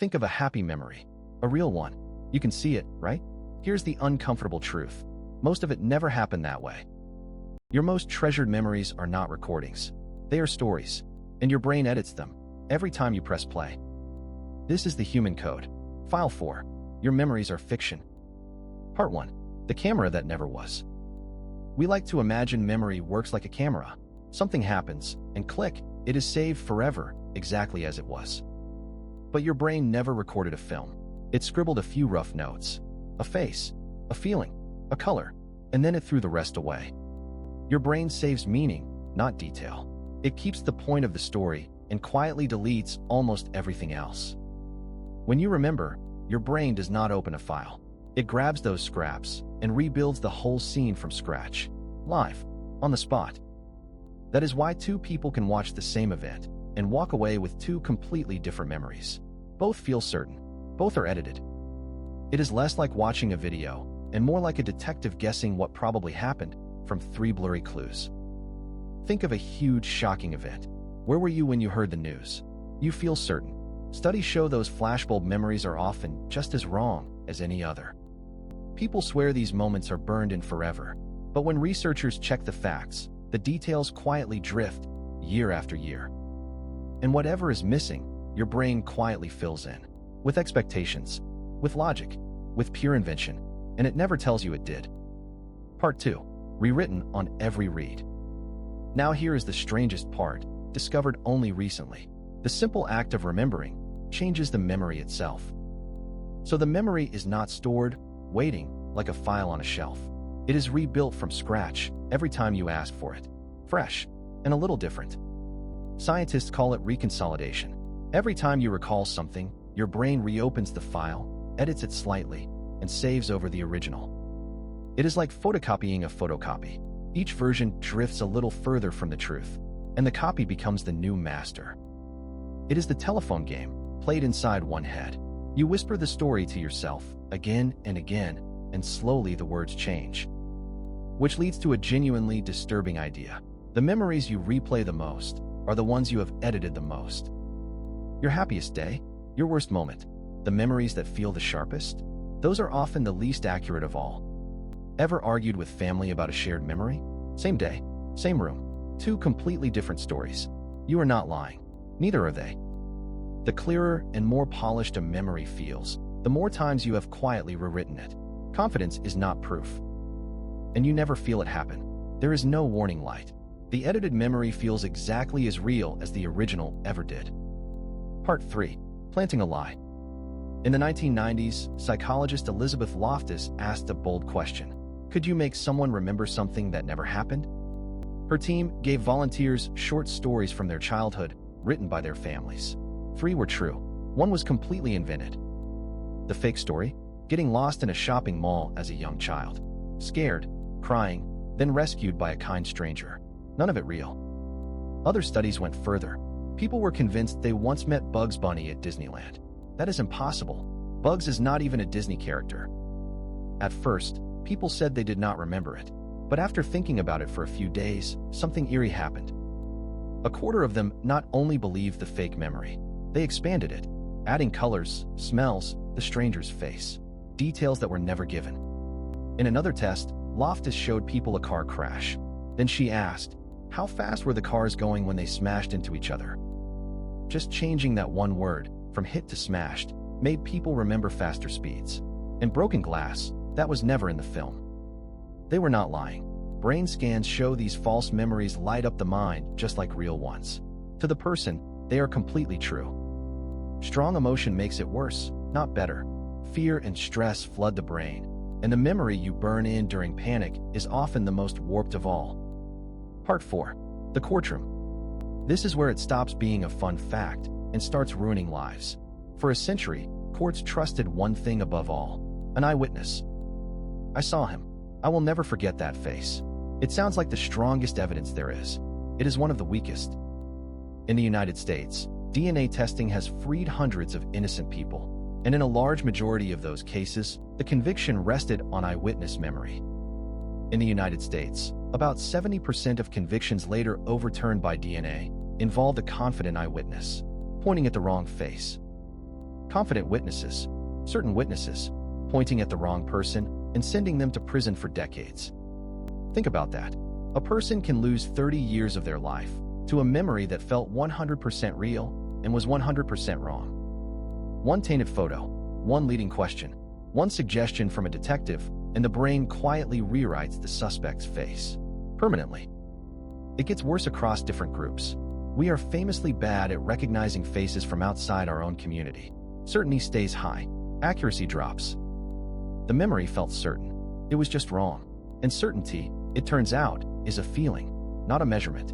Think of a happy memory, a real one. You can see it, right? Here's the uncomfortable truth. Most of it never happened that way. Your most treasured memories are not recordings. They are stories, and your brain edits them every time you press play. This is the human code. File 4. Your memories are fiction. Part 1. The camera that never was. We like to imagine memory works like a camera. Something happens, and click, it is saved forever, exactly as it was. But your brain never recorded a film. It scribbled a few rough notes. A face, a feeling, a color, and then it threw the rest away. Your brain saves meaning, not detail. It keeps the point of the story and quietly deletes almost everything else. When you remember, your brain does not open a file. It grabs those scraps and rebuilds the whole scene from scratch, live, on the spot. That is why two people can watch the same event and walk away with two completely different memories. Both feel certain. Both are edited. It is less like watching a video and more like a detective guessing what probably happened from 3 blurry clues. Think of a huge, shocking event. Where were you when you heard the news? You feel certain. Studies show those flashbulb memories are often just as wrong as any other. People swear these moments are burned in forever, but when researchers check the facts, the details quietly drift year after year. And whatever is missing, your brain quietly fills in, with expectations, with logic, with pure invention, and it never tells you it did. Part 2. Rewritten on every read. Now here is the strangest part, discovered only recently. The simple act of remembering changes the memory itself. So the memory is not stored, waiting, like a file on a shelf. It is rebuilt from scratch every time you ask for it. Fresh, and a little different. Scientists call it reconsolidation. Every time you recall something, your brain reopens the file, edits it slightly, and saves over the original. It is like photocopying a photocopy. Each version drifts a little further from the truth, and the copy becomes the new master. It is the telephone game, played inside one head. You whisper the story to yourself, again and again, and slowly the words change. Which leads to a genuinely disturbing idea. The memories you replay the most are the ones you have edited the most. Your happiest day, your worst moment, the memories that feel the sharpest, those are often the least accurate of all. Ever argued with family about a shared memory? Same day, same room, two completely different stories. You are not lying. Neither are they. The clearer and more polished a memory feels, the more times you have quietly rewritten it. Confidence is not proof. And you never feel it happen. There is no warning light. The edited memory feels exactly as real as the original ever did. Part 3. Planting a lie. In the 1990s, psychologist Elizabeth Loftus asked a bold question. Could you make someone remember something that never happened? Her team gave volunteers short stories from their childhood, written by their families. 3 were true. 1 was completely invented. The fake story? Getting lost in a shopping mall as a young child. Scared, crying, then rescued by a kind stranger. None of it real. Other studies went further. People were convinced they once met Bugs Bunny at Disneyland. That is impossible. Bugs is not even a Disney character. At first, people said they did not remember it. But after thinking about it for a few days, something eerie happened. A quarter of them not only believed the fake memory, they expanded it, adding colors, smells, the stranger's face, details that were never given. In another test, Loftus showed people a car crash. Then she asked, how fast were the cars going when they smashed into each other? Just changing that one word, from hit to smashed, made people remember faster speeds. And broken glass, that was never in the film. They were not lying. Brain scans show these false memories light up the mind just like real ones. To the person, they are completely true. Strong emotion makes it worse, not better. Fear and stress flood the brain, and the memory you burn in during panic is often the most warped of all. Part 4. The courtroom. This is where it stops being a fun fact and starts ruining lives. For a century, courts trusted one thing above all: an eyewitness. I saw him. I will never forget that face. It sounds like the strongest evidence there is. It is one of the weakest. In the United States, DNA testing has freed hundreds of innocent people, and in a large majority of those cases, the conviction rested on eyewitness memory. In the United States, about 70% of convictions later overturned by DNA involved a confident eyewitness, pointing at the wrong face. Confident witnesses, certain witnesses, pointing at the wrong person and sending them to prison for decades. Think about that. A person can lose 30 years of their life to a memory that felt 100% real and was 100% wrong. One tainted photo, one leading question, one suggestion from a detective, and the brain quietly rewrites the suspect's face permanently. It gets worse across different groups. We are famously bad at recognizing faces from outside our own community. Certainty stays high, accuracy drops. The memory felt certain. It was just wrong. And certainty, it turns out, is a feeling, not a measurement.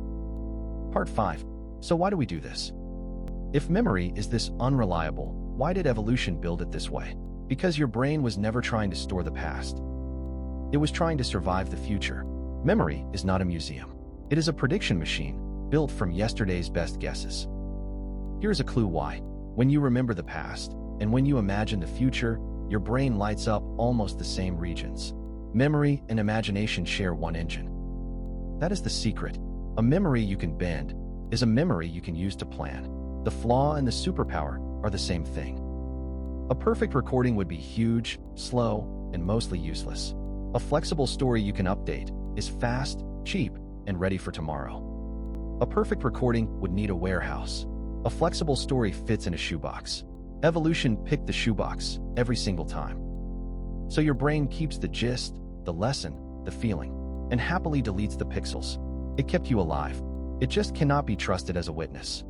Part 5. So why do we do this? If memory is this unreliable, why did evolution build it this way? Because your brain was never trying to store the past. It was trying to survive the future. Memory is not a museum. It is a prediction machine, built from yesterday's best guesses. Here's a clue why. When you remember the past, and when you imagine the future, your brain lights up almost the same regions. Memory and imagination share one engine. That is the secret. A memory you can bend is a memory you can use to plan. The flaw and the superpower are the same thing. A perfect recording would be huge, slow, and mostly useless. A flexible story you can update is fast, cheap, and ready for tomorrow. A perfect recording would need a warehouse. A flexible story fits in a shoebox. Evolution picked the shoebox every single time. So your brain keeps the gist, the lesson, the feeling, and happily deletes the pixels. It kept you alive. It just cannot be trusted as a witness.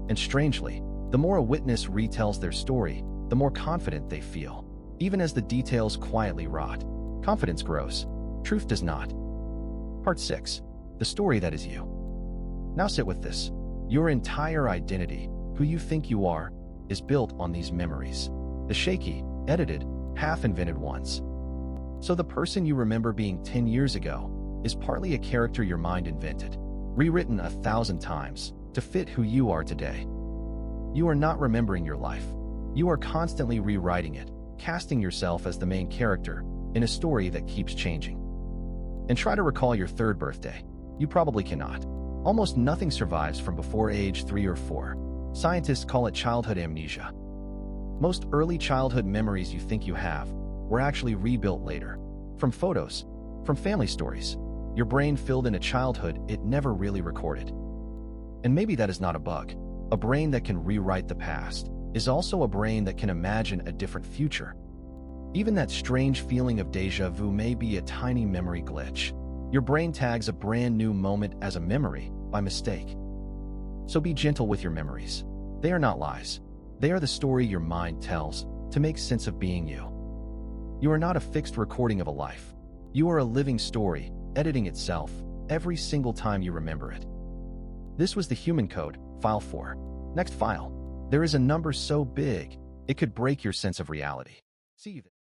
And strangely, the more a witness retells their story, the more confident they feel. Even as the details quietly rot, confidence grows. Truth does not. Part 6. The story that is you. Now sit with this. Your entire identity, who you think you are, is built on these memories. The shaky, edited, half-invented ones. So the person you remember being 10 years ago is partly a character your mind invented, rewritten 1,000 times to fit who you are today. You are not remembering your life. You are constantly rewriting it, casting yourself as the main character in a story that keeps changing. And try to recall your 3rd birthday. You probably cannot. Almost nothing survives from before age 3 or 4. Scientists call it childhood amnesia. Most early childhood memories you think you have were actually rebuilt later. From photos, from family stories. Your brain filled in a childhood it never really recorded. And maybe that is not a bug. A brain that can rewrite the past is also a brain that can imagine a different future. Even that strange feeling of déjà vu may be a tiny memory glitch. Your brain tags a brand new moment as a memory by mistake. So be gentle with your memories. They are not lies. They are the story your mind tells to make sense of being you. You are not a fixed recording of a life. You are a living story, editing itself every single time you remember it. This was the Human Code, File 4. Next file. There is a number so big, it could break your sense of reality. See you there.